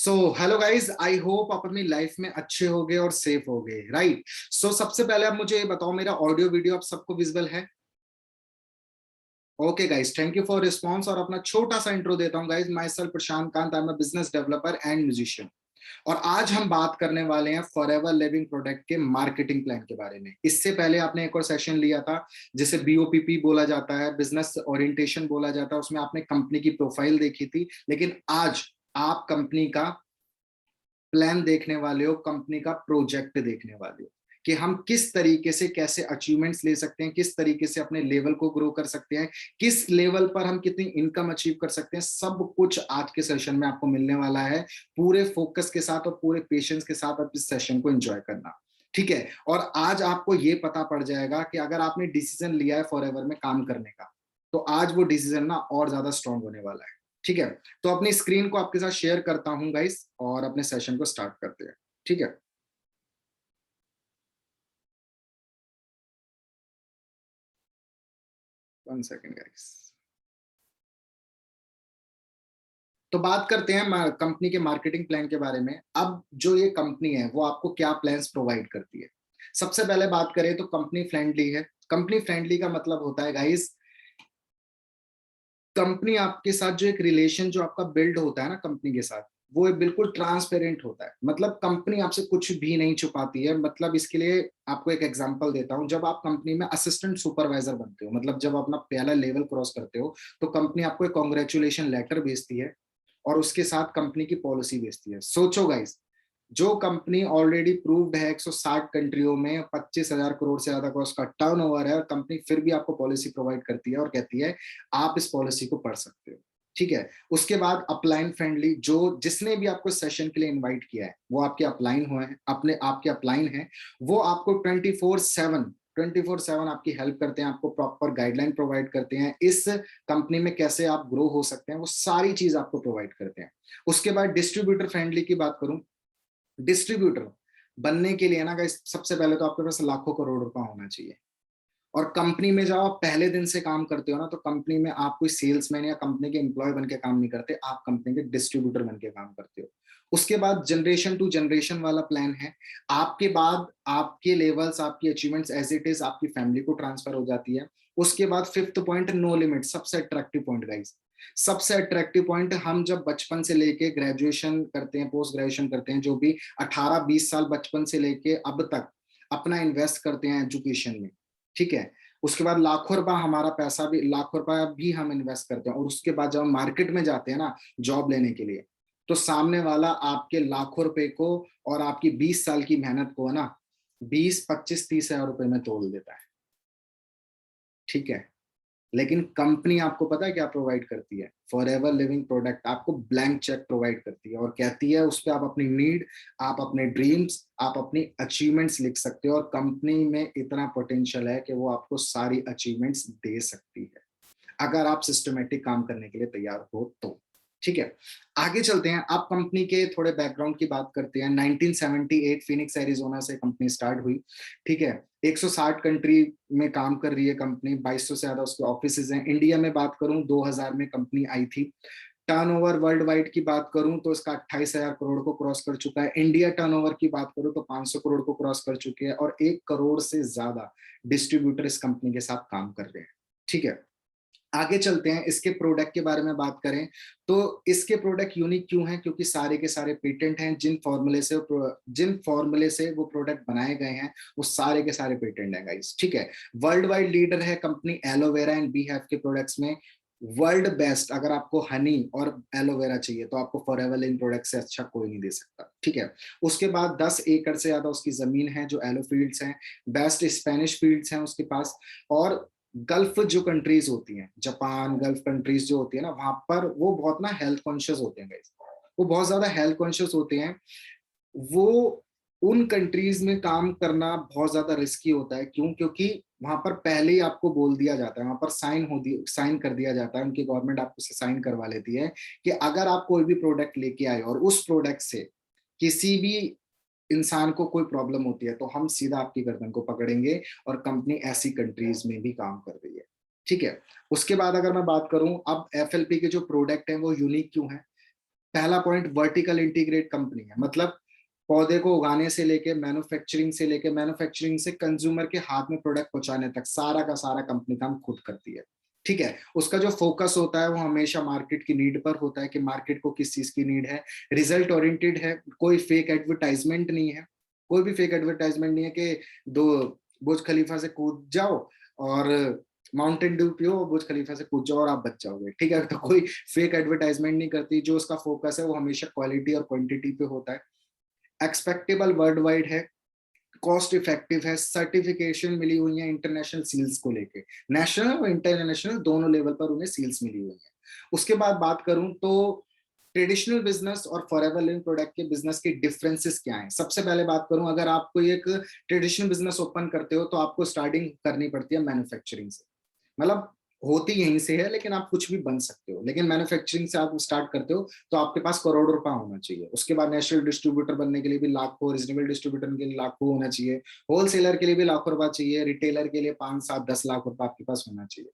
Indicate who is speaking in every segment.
Speaker 1: So hello guys, I hope आप अपनी life में अच्छे होगे और सेफ होगे, राइट। सो सबसे पहले आप मुझे ये बताओ, मेरा ऑडियो वीडियो आप सबको विजिबल है? Okay guys, thank you for response. और अपना छोटा सा इंट्रो देता हूँ guys. My self Prashant Kant, I am a business developer and musician. और आज हम बात करने वाले हैं फॉरएवर लिविंग प्रोडक्ट के मार्केटिंग प्लान के बारे में। इससे पहले आपने एक और सेशन लिया था जिसे बीओपीपी बोला जाता है, बिजनेस ओरिएंटेशन बोला जाता है। उसमें आपने कंपनी की प्रोफाइल देखी थी, लेकिन आज आप कंपनी का प्लान देखने वाले हो, कंपनी का प्रोजेक्ट देखने वाले हो कि हम किस तरीके से कैसे अचीवमेंट्स ले सकते हैं, किस तरीके से अपने लेवल को ग्रो कर सकते हैं, किस लेवल पर हम कितनी इनकम अचीव कर सकते हैं। सब कुछ आज के सेशन में आपको मिलने वाला है। पूरे फोकस के साथ और पूरे पेशेंस के साथ आप इस सेशन को एंजॉय करना, ठीक है। और आज आपको ये पता पड़ जाएगा कि अगर आपने डिसीजन लिया है फॉरएवर में काम करने का, तो आज वो डिसीजन ना और ज्यादा स्ट्रांग होने वाला है, ठीक है। तो अपनी स्क्रीन को आपके साथ शेयर करता हूं गाइस, और अपने सेशन को स्टार्ट करते हैं, ठीक है। 1 सेकेंड गाइस। तो बात करते हैं कंपनी के मार्केटिंग प्लान के बारे में। अब जो ये कंपनी है वो आपको क्या प्लान्स प्रोवाइड करती है। सबसे पहले बात करें तो कंपनी फ्रेंडली है। कंपनी फ्रेंडली का मतलब होता है गाइस, कंपनी आपके साथ जो एक रिलेशन जो आपका बिल्ड होता है ना कंपनी के साथ, वो बिल्कुल ट्रांसपेरेंट होता है। मतलब कंपनी आपसे कुछ भी नहीं छुपाती है। मतलब इसके लिए आपको एक एग्जांपल देता हूं। जब आप कंपनी में असिस्टेंट सुपरवाइजर बनते हो, मतलब जब अपना पहला लेवल क्रॉस करते हो, तो कंपनी आपको एक कॉन्ग्रेचुलेशन लेटर भेजती है और उसके साथ कंपनी की पॉलिसी भेजती है। सोचो गाइस, जो कंपनी ऑलरेडी प्रूव्ड है 160 कंट्रियों में, 25,000 करोड़ से ज्यादा का उसका टर्नओवर है, और कंपनी फिर भी आपको पॉलिसी प्रोवाइड करती है और कहती है आप इस पॉलिसी को पढ़ सकते हो, ठीक है। उसके बाद अपलाइन फ्रेंडली, जो जिसने भी आपको सेशन के लिए इनवाइट किया है वो आपके अपलाइन हुए हैं, अपने आपके अपलाइन है। वो आपको 24/7 आपकी हेल्प करते हैं, आपको प्रॉपर गाइडलाइन प्रोवाइड करते हैं, इस कंपनी में कैसे आप ग्रो हो सकते हैं, वो सारी चीज आपको प्रोवाइड करते हैं। उसके बाद डिस्ट्रीब्यूटर फ्रेंडली की बात करूं, डिस्ट्रीब्यूटर बनने के लिए ना गाइस, सबसे पहले तो आपके पास लाखों करोड़ रुपया होना चाहिए। और कंपनी में जब आप पहले दिन से काम करते हो ना, तो कंपनी में आप कोई सेल्समैन या कंपनी के एम्प्लॉय बन के काम नहीं करते, आप कंपनी के डिस्ट्रीब्यूटर बन के काम करते हो। उसके बाद जनरेशन टू जनरेशन वाला प्लान है। आपके बाद आपके लेवल्स, आपकी अचीवमेंट्स एज इट इज आपकी फैमिली को ट्रांसफर हो जाती है। उसके बाद फिफ्थ पॉइंट, नो लिमिट, सबसे अट्रैक्टिव पॉइंट गाइस। सबसे अट्रैक्टिव पॉइंट, हम जब बचपन से लेके ग्रेजुएशन करते हैं, पोस्ट ग्रेजुएशन करते हैं, जो भी 18-20 साल बचपन से लेके अब तक अपना इन्वेस्ट करते हैं एजुकेशन में, ठीक है। उसके बाद लाखों रुपया हमारा पैसा भी, लाखों रुपया भी हम इन्वेस्ट करते हैं, और उसके बाद जब हम मार्केट में जाते हैं ना जॉब लेने के लिए, तो सामने वाला आपके लाखों रुपए को और आपकी 20 साल की मेहनत को है ना 20, 25, 30 हजार रुपए में तोड़ देता है, ठीक है। लेकिन कंपनी आपको पता है क्या प्रोवाइड करती है? फॉर एवर लिविंग प्रोडक्ट आपको ब्लैंक चेक प्रोवाइड करती है और कहती है उस पर आप अपनी नीड, आप अपने ड्रीम्स, आप अपनी अचीवमेंट्स लिख सकते हो, और कंपनी में इतना पोटेंशियल है कि वो आपको सारी अचीवमेंट्स दे सकती है अगर आप सिस्टमेटिक काम करने के लिए तैयार हो तो, ठीक है। आगे चलते हैं। आप कंपनी के थोड़े बैकग्राउंड की बात करते हैं। 1978 फिनिक्स एरिजोना से कंपनी स्टार्ट हुई, ठीक है। 160 कंट्री में काम कर रही है कंपनी, 2200 से ज्यादा उसके ऑफिसेज हैं। इंडिया में बात करूं 2000 में कंपनी आई थी। टर्नओवर वर्ल्ड वाइड की बात करूं तो इसका 28,000 करोड़ को क्रॉस कर चुका है। इंडिया टर्नओवर की बात करूं तो 500 करोड़ को क्रॉस कर चुके हैं, और 1 करोड़ से ज्यादा डिस्ट्रीब्यूटर इस कंपनी के साथ काम कर रहे हैं, ठीक है। आगे चलते हैं। इसके प्रोडक्ट के बारे में बात करें तो इसके प्रोडक्ट यूनिक क्यों हैं? क्योंकि सारे के सारे पेटेंट हैं। जिन फॉर्मूले से वो प्रोडक्ट बनाए गए हैं वो सारे के सारे पेटेंट हैं गाइस, ठीक है। वर्ल्ड वाइड लीडर है company aloe vera and beehive के प्रोडक्ट्स में। वर्ल्ड बेस्ट, अगर आपको हनी और एलोवेरा चाहिए तो आपको फॉरएवर लिविंग प्रोडक्ट से अच्छा कोई नहीं दे सकता, ठीक है। उसके बाद 10 एकड़ से ज्यादा उसकी जमीन है जो एलो फील्ड्स हैं। बेस्ट स्पेनिश फील्ड्स हैं उसके पास। और गल्फ जो कंट्रीज होती हैं, जापान, गल्फ कंट्रीज जो होती है ना, वहां पर वो बहुत ना हेल्थ कॉन्शियस होते हैं गाइस। वो बहुत ज्यादा हेल्थ कॉन्शियस होते हैं। वो उन कंट्रीज में काम करना बहुत ज्यादा रिस्की होता है। क्यों? क्योंकि वहां पर पहले ही आपको बोल दिया जाता है, वहां पर साइन कर दिया जाता है, उनकी गवर्नमेंट आपको साइन करवा लेती है कि अगर आप कोई भी प्रोडक्ट लेके आए और उस प्रोडक्ट से किसी भी इंसान को कोई प्रॉब्लम होती है तो हम सीधा आपकी गर्दन को पकड़ेंगे। और कंपनी ऐसी कंट्रीज में भी काम कर रही है, ठीक है। उसके बाद अगर मैं बात करूं, अब एफएलपी के जो प्रोडक्ट हैं वो यूनिक क्यों है? पहला पॉइंट वर्टिकल इंटीग्रेट कंपनी है, मतलब पौधे को उगाने से लेके मैन्युफैक्चरिंग से कंज्यूमर के हाथ में प्रोडक्ट पहुंचाने तक सारा का सारा कंपनी काम खुद करती है। ठीक है, उसका जो फोकस होता है वो हमेशा मार्केट की नीड पर होता है कि मार्केट को किस चीज की नीड है, रिजल्ट ओरिएंटेड है, कोई फेक एडवर्टाइजमेंट नहीं है, कोई भी फेक एडवर्टाइजमेंट नहीं है कि दो बुर्ज खलीफा से कूद जाओ और माउंटेन ड्यू पियो, बुर्ज खलीफा से कूद जाओ और आप बच जाओगे। ठीक है, तो कोई फेक एडवर्टाइजमेंट नहीं करती, जो उसका फोकस है वो हमेशा क्वालिटी और क्वांटिटी पे होता है, एक्सपेक्टेबल वर्ल्ड वाइड है, कॉस्ट इफेक्टिव है, सर्टिफिकेशन मिली हुई है इंटरनेशनल सील्स को लेके, नेशनल और इंटरनेशनल दोनों लेवल पर उन्हें सील्स मिली हुई है। उसके बाद बात करूं तो ट्रेडिशनल बिजनेस और फॉरएवर लिविंग प्रोडक्ट के बिजनेस के डिफरेंसेस क्या हैं। सबसे पहले बात करूं, अगर आप कोई एक ट्रेडिशनल बिजनेस ओपन करते हो तो आपको स्टार्टिंग करनी पड़ती है मैन्युफैक्चरिंग से, मतलब होती यहीं से है, लेकिन आप कुछ भी बन सकते हो, लेकिन मैन्युफैक्चरिंग से आप स्टार्ट करते हो तो आपके पास करोड़ रुपया होना चाहिए। उसके बाद नेशनल डिस्ट्रीब्यूटर बनने के लिए भी लाखों, रीजनेबल डिस्ट्रीब्यूटर के लिए लाखों होना चाहिए, होलसेलर के लिए भी लाखों रुपया चाहिए, रिटेलर के लिए 5 7 10 लाख रुपया आपके पास होना चाहिए।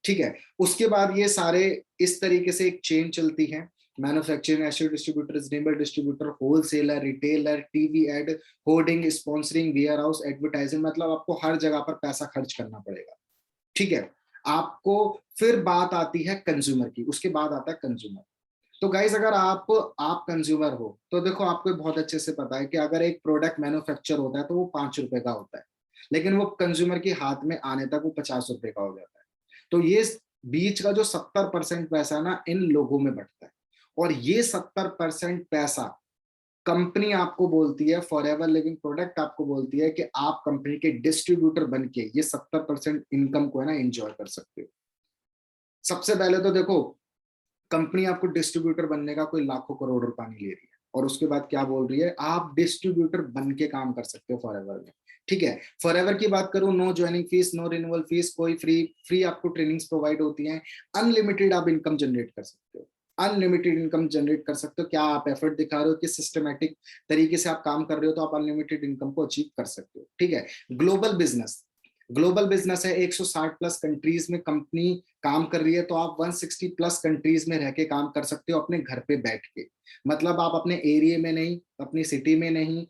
Speaker 1: ठीक है, उसके बाद ये सारे इस तरीके से एक चेन चलती है, manufacturing, national distributor, reasonable distributor, wholesaler, retailer, TV ad, hoarding, sponsoring, warehouse, advertising, मतलब आपको हर जगह पर पैसा खर्च करना पड़ेगा। ठीक है, आपको फिर बात आती है कंज्यूमर की, उसके बाद आता है कंज्यूमर। तो गाइज अगर आप कंज्यूमर हो तो देखो, आपको बहुत अच्छे से पता है कि अगर एक प्रोडक्ट मैन्युफैक्चर होता है तो वो 5 रुपए का होता है, लेकिन वो कंज्यूमर के हाथ में आने तक वो 50 रुपए का हो जाता है। तो ये बीच का जो 70% पैसा ना इन लोगों में बंटता है, और ये 70% पैसा कंपनी आपको बोलती है, फॉर एवर लिविंग प्रोडक्ट आपको बोलती है कि आप कंपनी के डिस्ट्रीब्यूटर बन के ये 70% इनकम को है ना एंजॉय कर सकते हो। सबसे पहले तो देखो, कंपनी आपको डिस्ट्रीब्यूटर बनने का कोई लाखों करोड़ रुपया नहीं ले रही है, और उसके बाद क्या बोल रही है, आप डिस्ट्रीब्यूटर बन के काम कर सकते हो फॉर एवर में। ठीक है, फॉर एवर की बात करूं, no joining fee, no renewal fee, कोई फ्री फ्री आपको ट्रेनिंग्स प्रोवाइड होती हैं, अनलिमिटेड आप इनकम जनरेट कर सकते हो, अनलिमिटेड इनकम जनरेट कर सकते हो। क्या आप एफर्ट दिखा रहे हो, किस सिस्टमेटिक तरीके से आप काम कर रहे हो, तो आप अनलिमिटेड इनकम को अचीव कर सकते हो। ठीक है, ग्लोबल बिजनेस, ग्लोबल बिजनेस है, 160 प्लस कंट्रीज में कंपनी काम कर रही है, तो आप 160 प्लस कंट्रीज में रह के काम कर सकते हो अपने घर पे बैठ के, मतलब आप अपने एरिया में नहीं, अपनी सिटी में नहीं,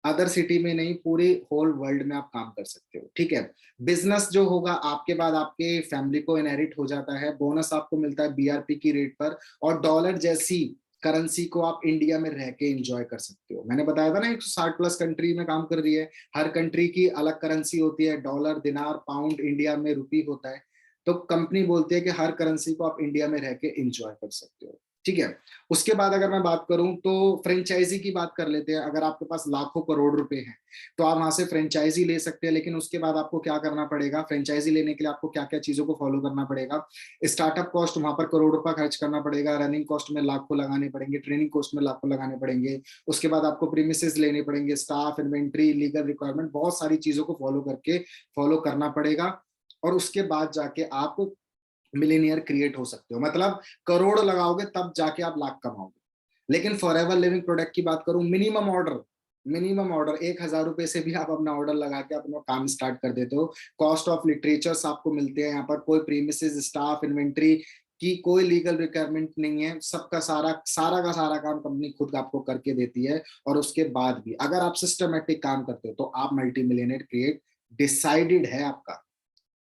Speaker 1: अदर सिटी में नहीं, पूरे होल वर्ल्ड में आप काम कर सकते हो। ठीक है, बिजनेस जो होगा आपके बाद आपके फैमिली को इनहेरिट हो जाता है, बोनस आपको मिलता है बीआरपी की रेट पर, और डॉलर जैसी करेंसी को आप इंडिया में रह के एंजॉय कर सकते हो। मैंने बताया था ना 160 प्लस कंट्री में काम कर रही है, हर कंट्री की अलग करेंसी होती है, डॉलर, दिनार, पाउंड, इंडिया में रुपी होता है, तो कंपनी बोलती है कि हर करेंसी को आप इंडिया में रह के एंजॉय कर सकते हो। ठीक है, उसके बाद अगर मैं बात करूं तो फ्रेंचाइजी की बात कर लेते हैं। अगर आपके पास लाखों करोड़ रुपए हैं तो आप वहां से फ्रेंचाइजी ले सकते हैं, लेकिन उसके बाद आपको क्या करना पड़ेगा, फ्रेंचाइजी लेने के लिए आपको क्या क्या चीजों को फॉलो करना पड़ेगा, स्टार्टअप कॉस्ट वहां पर करोड़ रुपया खर्च करना पड़ेगा, रनिंग कॉस्ट में लाखों लगाने पड़ेंगे, ट्रेनिंग कॉस्ट में लाखों लगाने पड़ेंगे, उसके बाद आपको प्रीमिसेस लेने पड़ेंगे, स्टाफ, इन्वेंट्री, लीगल रिक्वायरमेंट, बहुत सारी चीजों को फॉलो करना पड़ेगा, और उसके बाद जाके आप मिलीनियर क्रिएट हो सकते हो, मतलब करोड़ लगाओगे तब जाके आप लाख कमाओगे। लेकिन फॉर एवर लिविंग प्रोडक्ट की बात करूं, मिनिमम ऑर्डर 1,000 रुपए से भी आप अपना ऑर्डर लगा के अपना काम स्टार्ट कर देते हो। कॉस्ट ऑफ लिटरेचर्स आपको मिलते हैं यहाँ पर, कोई प्रीमिसेस, स्टाफ, इन्वेंट्री की कोई लीगल रिक्वायरमेंट नहीं है, सबका सारा सारा का सारा काम कंपनी खुद आपको करके देती है। और उसके बाद भी अगर आप सिस्टमेटिक काम करते हो तो आप मल्टी मिलियनर क्रिएट डिसाइडेड है आपका,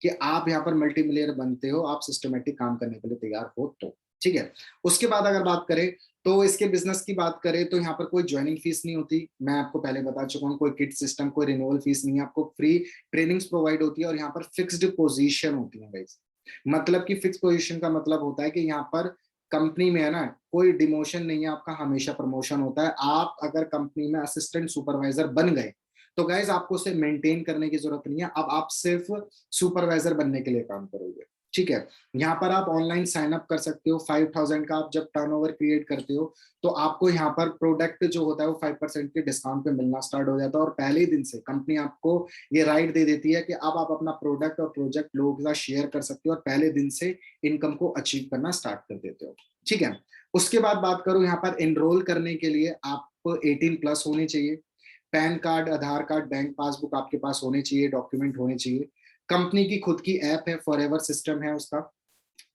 Speaker 1: कि आप यहाँ पर मल्टी मिलियनर बनते हो, आप सिस्टमेटिक काम करने के लिए तैयार हो तो। ठीक है, उसके बाद अगर बात करें तो इसके बिजनेस की बात करें तो यहाँ पर कोई ज्वाइनिंग फीस नहीं होती, मैं आपको पहले बता चुका हूँ, कोई किट सिस्टम, कोई रिन्यूअल फीस नहीं है, आपको फ्री ट्रेनिंग्स प्रोवाइड होती है, और यहाँ पर फिक्स्ड पोजीशन होती है गाइस। मतलब कि फिक्स पोजीशन का मतलब होता है कि यहाँ पर कंपनी में है ना कोई डिमोशन नहीं है, आपका हमेशा प्रमोशन होता है। आप अगर कंपनी में असिस्टेंट सुपरवाइजर बन गए तो गाइज आपको उसे मेंटेन करने की जरूरत नहीं है, अब आप सिर्फ सुपरवाइजर बनने के लिए काम करोगे। ठीक है, यहाँ पर आप ऑनलाइन साइन अप कर सकते हो, 5,000 का आप जब टर्नओवर क्रिएट करते हो तो आपको यहाँ पर प्रोडक्ट जो होता है वो 5% के डिस्काउंट पे मिलना स्टार्ट हो जाता है, और पहले ही दिन से कंपनी आपको ये राइट दे देती है कि अब आप अपना प्रोडक्ट और प्रोजेक्ट लोगों के साथ शेयर कर सकते हो, और पहले दिन से इनकम को अचीव करना स्टार्ट कर देते हो। ठीक है, उसके बाद बात करूं, यहाँ पर एनरोल करने के लिए आप 18 प्लस होने चाहिए, पैन कार्ड, आधार कार्ड, बैंक पासबुक आपके पास होने चाहिए, डॉक्यूमेंट होने चाहिए, कंपनी की खुद की ऐप है, फॉरएवर सिस्टम है उसका,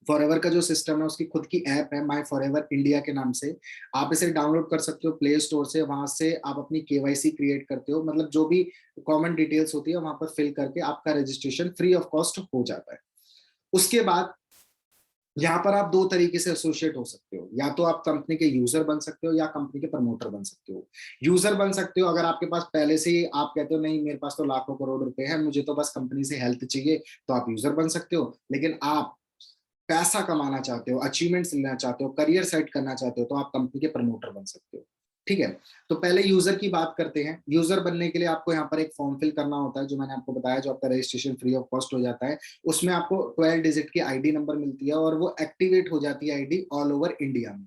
Speaker 1: फॉरएवर का जो सिस्टम है उसकी खुद की ऐप है माई फॉरएवर इंडिया के नाम से, आप इसे डाउनलोड कर सकते हो प्ले स्टोर से। वहां से आप अपनी केवाईसी क्रिएट करते हो, मतलब जो भी कॉमन डिटेल्स होती है वहां पर फिल करके आपका रजिस्ट्रेशन फ्री ऑफ कॉस्ट हो जाता है। उसके बाद यहाँ पर आप दो तरीके से एसोसिएट हो सकते हो, या तो आप कंपनी के यूजर बन सकते हो या कंपनी के प्रमोटर बन सकते हो। यूजर बन सकते हो अगर आपके पास पहले से ही आप कहते हो नहीं मेरे पास तो लाखों करोड़ रुपए है, मुझे तो बस कंपनी से हेल्प चाहिए, तो आप यूजर बन सकते हो। लेकिन आप पैसा कमाना चाहते हो, अचीवमेंट्स लेना चाहते हो, करियर सेट करना चाहते हो, तो आप कंपनी के प्रमोटर बन सकते हो। ठीक है, तो पहले यूजर की बात करते हैं। यूजर बनने के लिए आपको यहाँ पर एक फॉर्म फिल करना होता है, जो मैंने आपको बताया, जो आपका रजिस्ट्रेशन फ्री ऑफ कॉस्ट हो जाता है। उसमें आपको 12 डिजिट की आईडी नंबर मिलती है और वो एक्टिवेट हो जाती है आईडी ऑल ओवर इंडिया में।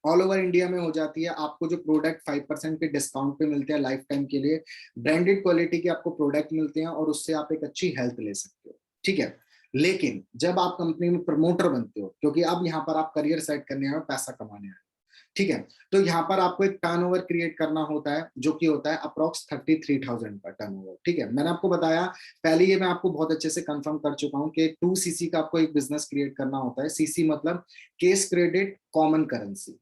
Speaker 1: ऑल ओवर इंडिया में हो जाती है। आपको जो प्रोडक्ट 5% के डिस्काउंट पे मिलते हैं लाइफ टाइम के लिए, ब्रांडेड क्वालिटी के आपको प्रोडक्ट मिलते हैं और उससे आप एक अच्छी हेल्थ ले सकते हो। ठीक है, लेकिन जब आप कंपनी में प्रमोटर बनते हो, क्योंकि अब यहाँ पर आप करियर सेट करने आए हो, पैसा कमाने आए हो, ठीक है, तो यहाँ पर आपको एक टर्नओवर क्रिएट करना होता है जो कि होता है अप्रोक्स 33,000 का टर्नओवर। ठीक है, मैंने आपको बताया पहले, ये मैं आपको बहुत अच्छे से कंफर्म कर चुका हूँ कि 2cc का आपको एक बिजनेस क्रिएट करना होता है। सीसी मतलब केस क्रेडिट कॉमन करेंसी।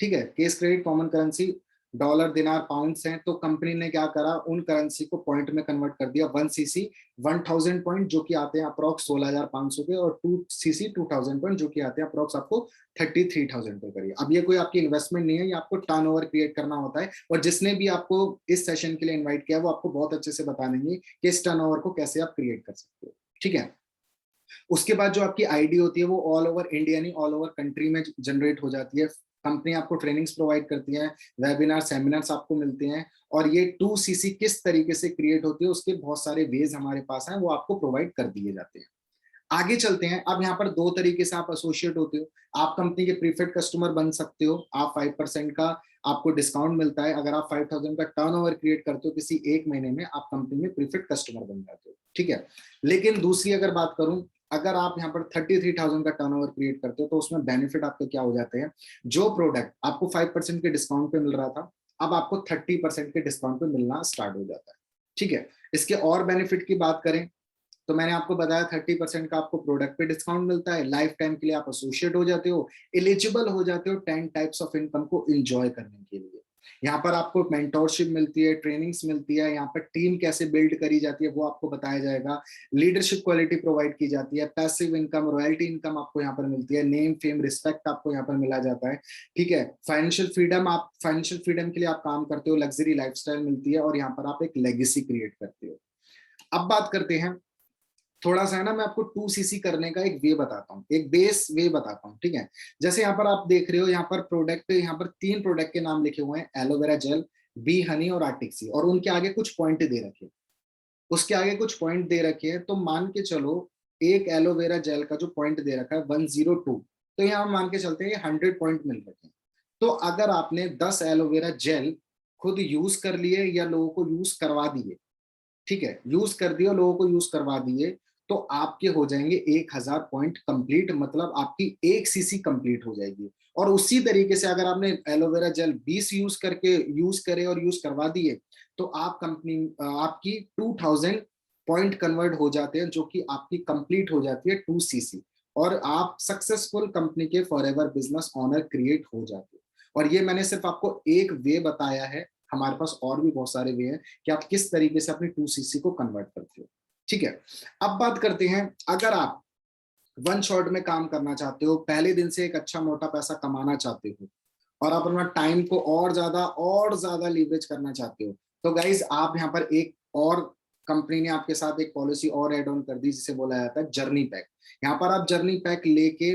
Speaker 1: ठीक है, case credit common currency, dollar दिनार पाउंड्स हैं, तो कंपनी ने क्या करा, उन करेंसी को पॉइंट में कन्वर्ट कर दिया। 1cc 1000 पॉइंट जो कि आते हैं अप्रोक्स 16,500 के, और 2cc 2000 पॉइंट जो कि आते हैं अप्रोक्स आपको 33,000 पे करिए। अब ये कोई आपकी इन्वेस्टमेंट नहीं है, ये आपको टर्नओवर क्रिएट करना होता है। और जिसने भी आपको इस सेशन के लिए इन्वाइट किया वो आपको बहुत अच्छे से बता देंगे कि इस टर्नओवर को कैसे आप क्रिएट कर सकते हो। ठीक है, उसके बाद जो आपकी आईडी होती है वो ऑल ओवर इंडिया नहीं, ऑल ओवर कंट्री में जनरेट हो जाती है। कंपनी आपको ट्रेनिंग्स प्रोवाइड करती है, वेबिनार सेमिनार्स आपको मिलते हैं। और ये 2cc किस तरीके से क्रिएट होती है उसके बहुत सारे वेज हमारे पास हैं, वो आपको प्रोवाइड कर दिए जाते हैं। आगे चलते हैं। अब यहाँ पर दो तरीके से आप एसोसिएट होते हो। आप कंपनी के प्रीफर्ड कस्टमर बन सकते हो, आप 5% का आपको डिस्काउंट मिलता है। अगर आप 5,000 का टर्नओवर क्रिएट करते हो किसी एक महीने में, आप कंपनी में प्रीफर्ड कस्टमर बन जाते हो। ठीक है, लेकिन दूसरी अगर बात करूं, अगर आप यहाँ पर 33,000 का टर्नओवर क्रिएट करते हो तो उसमें बेनिफिट आपके क्या हो जाते हैं। जो प्रोडक्ट आपको 5% के डिस्काउंट पे मिल रहा था, अब आपको 30% के डिस्काउंट पे मिलना स्टार्ट हो जाता है। ठीक है, इसके और बेनिफिट की बात करें तो मैंने आपको बताया 30% का आपको प्रोडक्ट पे डिस्काउंट मिलता है, लाइफ टाइम के लिए आप एसोसिएट हो जाते हो, एलिजिबल हो जाते हो 10 टाइप्स ऑफ इनकम को एंजॉय करने के लिए। यहाँ पर आपको मेंटोरशिप मिलती है, ट्रेनिंग्स मिलती है, यहाँ पर टीम कैसे बिल्ड करी जाती है वो आपको बताया जाएगा, लीडरशिप क्वालिटी प्रोवाइड की जाती है, पैसिव इनकम, रॉयल्टी इनकम आपको यहाँ पर मिलती है, नेम फेम रिस्पेक्ट आपको यहाँ पर मिला जाता है। ठीक है, फाइनेंशियल फ्रीडम, आप फाइनेंशियल फ्रीडम के लिए आप काम करते हो, लग्जरी लाइफस्टाइल मिलती है, और यहाँ पर आप एक लेगेसी क्रिएट करते हो। अब बात करते हैं थोड़ा सा, है ना, मैं आपको 2cc करने का एक वे बताता हूँ, एक बेस वे बताता हूँ। ठीक है, जैसे यहाँ पर आप देख रहे हो, यहाँ पर प्रोडक्ट, यहाँ पर 3 प्रोडक्ट के नाम लिखे हुए हैं, एलोवेरा जेल, बी हनी और आर्टिक सी, और उनके आगे कुछ पॉइंट दे रखे हैं। उसके आगे कुछ पॉइंट दे रखे हैं, तो मान के चलो एक एलोवेरा जेल का जो पॉइंट दे रखा है 102, तो यहाँ मान के चलते हैं 100 पॉइंट मिल रखे हैं। तो अगर आपने 10 एलोवेरा जेल खुद यूज कर लिए या लोगों को यूज करवा दिए, ठीक है, यूज कर दिए, लोगों को यूज करवा दिए, तो आपके हो जाएंगे 1000 पॉइंट कंप्लीट, मतलब आपकी 1cc कंप्लीट हो जाएगी। और उसी तरीके से अगर आपने एलोवेरा जेल 20 यूज करे और यूज करवा दिए, तो आप कंपनी आपकी 2000 पॉइंट कन्वर्ट हो जाते हैं, जो कि आपकी कंप्लीट हो जाती है 2cc, और आप सक्सेसफुल कंपनी के फॉरएवर बिजनेस ओनर क्रिएट हो जाते हैं। और ये मैंने सिर्फ आपको एक वे बताया है, हमारे पास और भी बहुत सारे वे हैं कि आप किस तरीके से अपनी 2cc को कन्वर्ट करते हो। ठीक है, अब बात करते हैं, अगर आप वन शॉट में काम करना चाहते हो, पहले दिन से एक अच्छा मोटा पैसा कमाना चाहते हो, और आप अपना टाइम को और ज्यादा लीवरेज करना चाहते हो, तो गाइज आप यहाँ पर एक और, कंपनी ने आपके साथ एक पॉलिसी और एड ऑन कर दी जिसे बोला जाता है जर्नी पैक। यहाँ पर आप जर्नी पैक लेके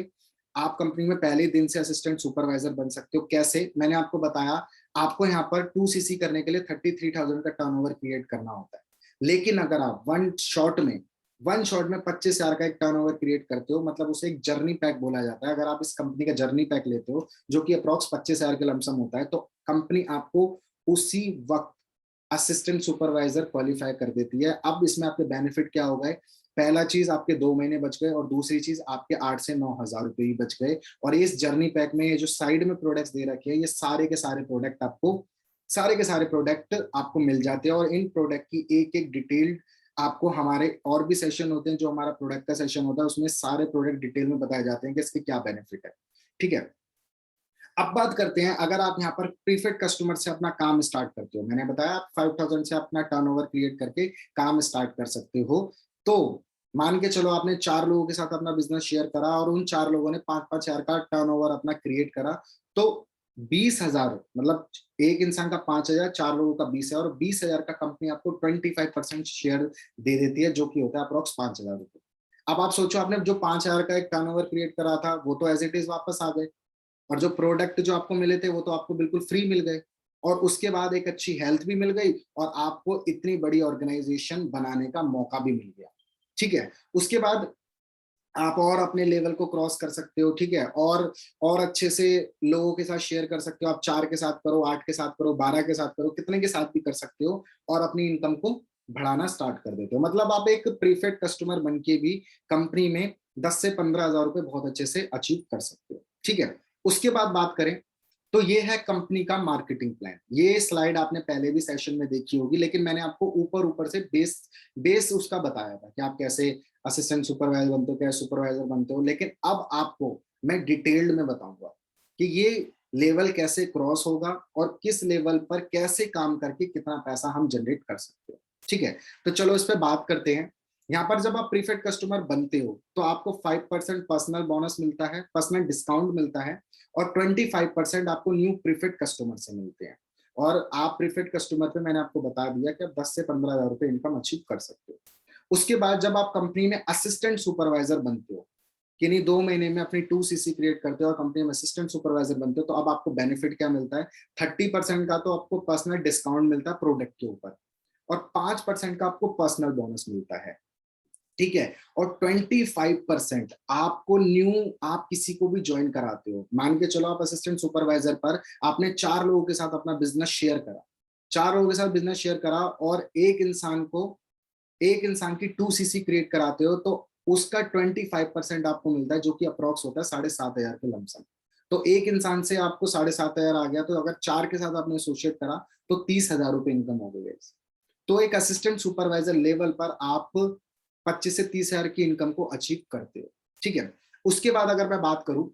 Speaker 1: आप कंपनी में पहले दिन से असिस्टेंट सुपरवाइजर बन सकते हो। कैसे, मैंने आपको बताया, आपको यहाँ पर 2cc करने के लिए 33,000 का टर्नओवर क्रिएट करना होता है। लेकिन अगर आप वन शॉट में 25,000 का एक टर्नओवर क्रिएट करते हो, मतलब उसे एक जर्नी पैक बोला जाता है। अगर आप इस कंपनी का जर्नी पैक लेते हो जो कि अप्रॉक्स 25,000 के लमसम होता है, तो कंपनी आपको उसी वक्त असिस्टेंट सुपरवाइजर क्वालिफाई कर देती है। अब इसमें आपके बेनिफिट क्या हो गए, पहला चीज आपके 2 महीने बच गए, और दूसरी चीज आपके 8 से 9,000 रुपए ही बच गए। और इस जर्नी पैक में ये जो साइड में प्रोडक्ट्स दे रखे हैं, ये सारे के सारे प्रोडक्ट आपको मिल जाते हैं, और इन प्रोडक्ट की एक एक डिटेल्ड आपको हमारे और भी सेशन होते हैं, जो हमारा प्रोडक्ट का सेशन होता है उसमें सारे प्रोडक्ट डिटेल में बताए जाते हैं कि इसके क्या बेनिफिट है। ठीक है, अब बात करते हैं, अगर आप यहाँ पर प्रीफेड कस्टमर से अपना काम स्टार्ट करते हो, मैंने बताया आप 5000 से अपना टर्नओवर क्रिएट करके काम स्टार्ट कर सकते हो। तो मान के चलो आपने 4 लोगों के साथ अपना बिजनेस शेयर करा और उन 4 लोगों ने 5-5 हजार का टर्नओवर अपना क्रिएट करा, तो 20,000, मतलब एक इंसान का 5,000, 4 लोगों का 20,000, और 20,000 का कंपनी आपको 25% शेयर दे देती है, जो कि होता है अप्रोक्स 5,000 रुपए। अब आप सोचो, आपने जो 5,000 का एक टर्नओवर क्रिएट करा था वो तो एज इट इज वापस आ गए, और जो प्रोडक्ट जो आपको मिले थे वो तो आपको बिल्कुल फ्री मिल गए, और उसके बाद एक अच्छी हेल्थ भी मिल गई, और आपको इतनी बड़ी ऑर्गेनाइजेशन बनाने का मौका भी मिल गया। ठीक है, उसके बाद आप और अपने लेवल को क्रॉस कर सकते हो। ठीक है, और अच्छे से लोगों के साथ शेयर कर सकते हो, आप 4 के साथ करो, 8 के साथ करो, 12 के साथ करो, कितने के साथ भी कर सकते हो, और अपनी इनकम को बढ़ाना स्टार्ट कर देते हो। मतलब आप एक प्रीफेड कस्टमर बन के भी कंपनी में 10 से 15 हजार रुपए बहुत अच्छे से अचीव कर सकते हो। ठीक है, उसके बाद बात करें तो ये है कंपनी का मार्केटिंग प्लान। ये स्लाइड आपने पहले भी सेशन में देखी होगी, लेकिन मैंने आपको ऊपर ऊपर से बेस बेस उसका बताया था कि आप कैसे असिस्टेंट सुपरवाइजर बनते हो, कैसे सुपरवाइजर बनते हो। लेकिन अब आपको मैं डिटेल्ड में बताऊंगा कि ये लेवल कैसे क्रॉस होगा और किस लेवल पर कैसे काम करके कितना पैसा हम जनरेट कर सकते हैं। ठीक है, तो चलो इस पे बात करते हैं। यहाँ पर जब आप प्रीफेड कस्टमर बनते हो तो आपको 5% पर्सनल बोनस मिलता है, पर्सनल डिस्काउंट मिलता है, और 25% आपको न्यू प्रीफेड कस्टमर से मिलते हैं। और आप प्रीफेड कस्टमर पे मैंने आपको बता दिया कि आप 10 से 15 हजार रुपए इनकम अचीव कर सकते हो। उसके बाद जब आप कंपनी में असिस्टेंट सुपरवाइजर बनते हो, कि नहीं 2 महीने में अपनी 2 CC क्रिएट करते हो और कंपनी में असिस्टेंट सुपरवाइजर बनते हो, तो अब आपको बेनिफिट क्या मिलता है? 30% का तो आपको पर्सनल डिस्काउंट मिलता है प्रोडक्ट के ऊपर, और 5% का आपको पर्सनल बोनस मिलता है। ठीक है, और 25% आपको न्यू, आप किसी को भी ज्वाइन कराते हो, मान के चलो आप असिस्टेंट सुपरवाइजर पर आपने 4 लोगों के साथ अपना बिजनेस शेयर करा, 4 लोगों के साथ बिजनेस शेयर करा, और एक इंसान की 2 CC क्रिएट कराते हो, तो उसका 25% आपको मिलता है, जो कि अप्रोक्स होता है 7,500 के लमसम। तो एक इंसान से आपको 7,500 आ गया, तो अगर 4 के साथ आपने एसोसिएट करा तो 30,000 रुपए इनकम हो गई। तो एक असिस्टेंट सुपरवाइजर लेवल पर आप 25 से 30 हजार की इनकम को अचीव करते हो। ठीक है, उसके बाद अगर मैं बात करूं,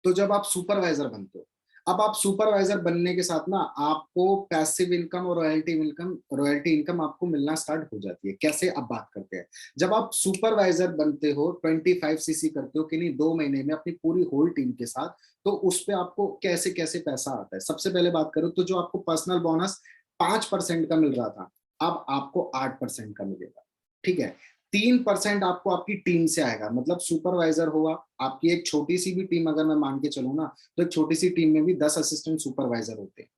Speaker 1: तो जब आप सुपरवाइजर बनते हो, अब आप सुपरवाइजर बनने के साथ ना आपको पैसिव इनकम और रॉयल्टी इनकम आपको मिलना स्टार्ट हो जाती है। कैसे, अब बात करते हैं। जब आप सुपरवाइजर बनते हो, 25 CC करते हो कि नहीं 2 महीने में अपनी पूरी होल टीम के साथ, तो उस पर आपको कैसे कैसे पैसा आता है। सबसे पहले बात करो तो जो आपको पर्सनल बोनस 5% का मिल रहा था, अब आपको 8% का मिलेगा। ठीक है, 3% आपको आपकी टीम से आएगा, मतलब सुपरवाइजर हुआ, आपकी एक छोटी सी भी टीम अगर मैं मान के चलूँ ना, तो एक छोटी सी टीम में भी 10 असिस्टेंट सुपरवाइजर होते हैं,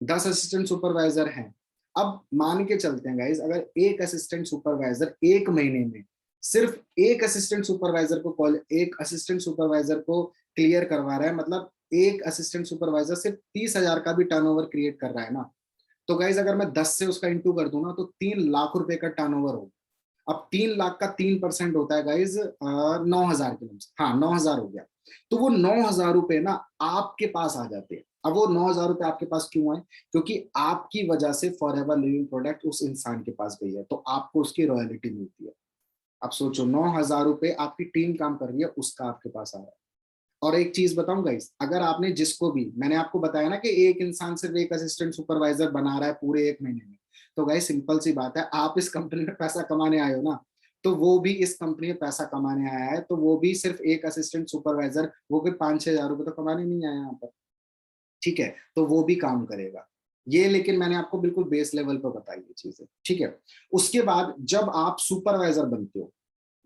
Speaker 1: 10 असिस्टेंट सुपरवाइजर हैं। अब मान के चलते हैं गाइज, अगर एक असिस्टेंट सुपरवाइजर 1 महीने में सिर्फ एक असिस्टेंट सुपरवाइजर को क्लियर करवा रहा है, मतलब एक असिस्टेंट सुपरवाइजर सिर्फ 30,000 का भी टर्नओवर क्रिएट कर रहा है ना, तो गाइज अगर मैं 10 से उसका इंटू कर दूं ना, तो 3 लाख रुपए का टर्नओवर होगा। अब 3 लाख का 3% होता है गाइज 9,000 के लमसम, हाँ 9,000 हो गया। तो वो 9,000 रुपए ना आपके पास आ जाते हैं। अब वो 9,000 रुपए आपके पास क्यों आए? क्योंकि आपकी वजह से फॉर एवर लिविंग प्रोडक्ट उस इंसान के पास गई है, तो आपको उसकी रॉयल्टी मिलती है। अब सोचो, 9,000 रुपए आपकी टीम काम कर रही है, उसका आपके पास आ रहा है। और एक चीज बताऊं गाइस, अगर आपने जिसको भी, मैंने आपको बताया ना कि एक इंसान सिर्फ एक असिस्टेंट सुपरवाइजर बना रहा है पूरे 1 महीने में, तो गाइस सिंपल सी बात है, आप इस कंपनी में पैसा कमाने आए हो ना, तो वो भी इस कंपनी में पैसा कमाने आया है, तो वो भी सिर्फ एक असिस्टेंट सुपरवाइजर, वो भी 5-6 हजार रुपए तो कमाने नहीं आया यहाँ पर। ठीक है, तो वो भी काम करेगा ये, लेकिन मैंने आपको बिल्कुल बेस लेवल पर बताई ये चीजें। ठीक है, उसके बाद जब आप सुपरवाइजर बनते हो,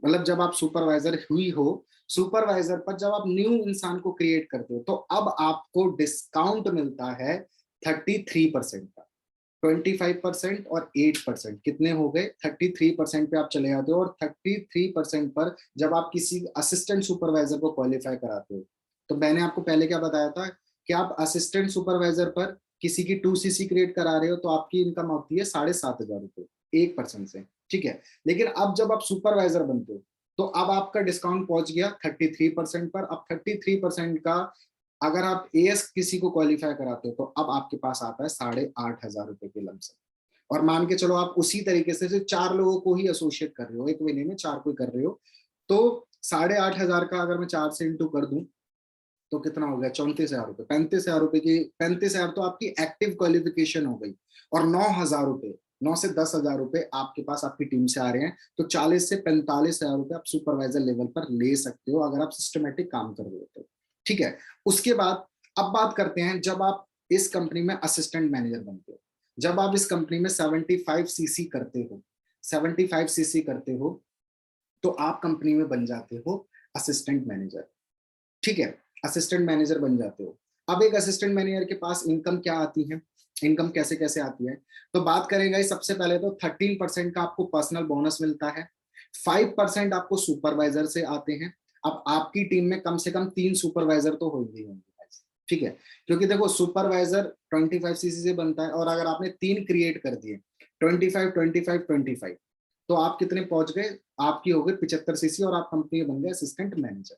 Speaker 1: मतलब जब आप सुपरवाइजर हुई हो, सुपरवाइजर पर जब आप न्यू इंसान को क्रिएट करते हो, तो अब आपको डिस्काउंट मिलता है 33% का। 25% और 8% कितने हो गए? 33% पे आप चले जाते हो, और 33% पर जब आप किसी असिस्टेंट सुपरवाइजर को क्वालिफाई कराते हो, तो मैंने आपको पहले क्या बताया था कि आप असिस्टेंट सुपरवाइजर पर किसी की 2 CC क्रिएट करा रहे हो, तो आपकी इनकम आती है 7,500 रुपए 1% से। ठीक है, लेकिन अब जब आप सुपरवाइजर बनते हो, तो अब आपका डिस्काउंट पहुंच गया 33% पर। अब 33% का अगर आप एएस किसी को क्वालिफाई कराते हो, तो अब आपके पास आता है 8,500 रुपए के लमसम। और मान के चलो आप उसी तरीके से सिर्फ 4 लोगों को ही एसोसिएट कर रहे हो, एक महीने में 4 को कर रहे हो, तो 8,500 का अगर मैं 4 से इंटू कर दूं तो कितना हो गया, 34,000 रुपए। 35,000 रुपए की 35,000 तो आपकी एक्टिव क्वालिफिकेशन हो गई, और 9,000 रुपए, 9 से 10,000 रुपए आपके पास आपकी टीम से आ रहे हैं, तो 40 से 45,000 रुपए आप सुपरवाइजर लेवल पर ले सकते हो अगर आप सिस्टमेटिक काम कर रहे हो तो। ठीक है, उसके बाद अब बात करते हैं जब आप इस कंपनी में असिस्टेंट मैनेजर बनते हो। जब आप इस कंपनी में 75 सीसी करते हो, 75 सीसी करते हो, तो आप कंपनी में बन जाते हो असिस्टेंट मैनेजर। ठीक है, असिस्टेंट मैनेजर बन जाते हो। अब एक असिस्टेंट मैनेजर के पास इनकम क्या आती है, इनकम कैसे कैसे आती है, तो बात करेंगे सबसे पहले तो 13% का आपको पर्सनल बोनस मिलता है, 5% आपको सुपरवाइजर से आते हैं। अब आपकी टीम में कम से कम 3 सुपरवाइजर तो होंगे ही होंगे। ठीक है, क्योंकि देखो सुपरवाइजर 25 सीसी से बनता है, और अगर आपने 3 क्रिएट कर दिए 25 25 25, तो आप कितने पहुंच गए, आपकी हो गई 75 सीसी, और आप कंपनी बन गए असिस्टेंट मैनेजर।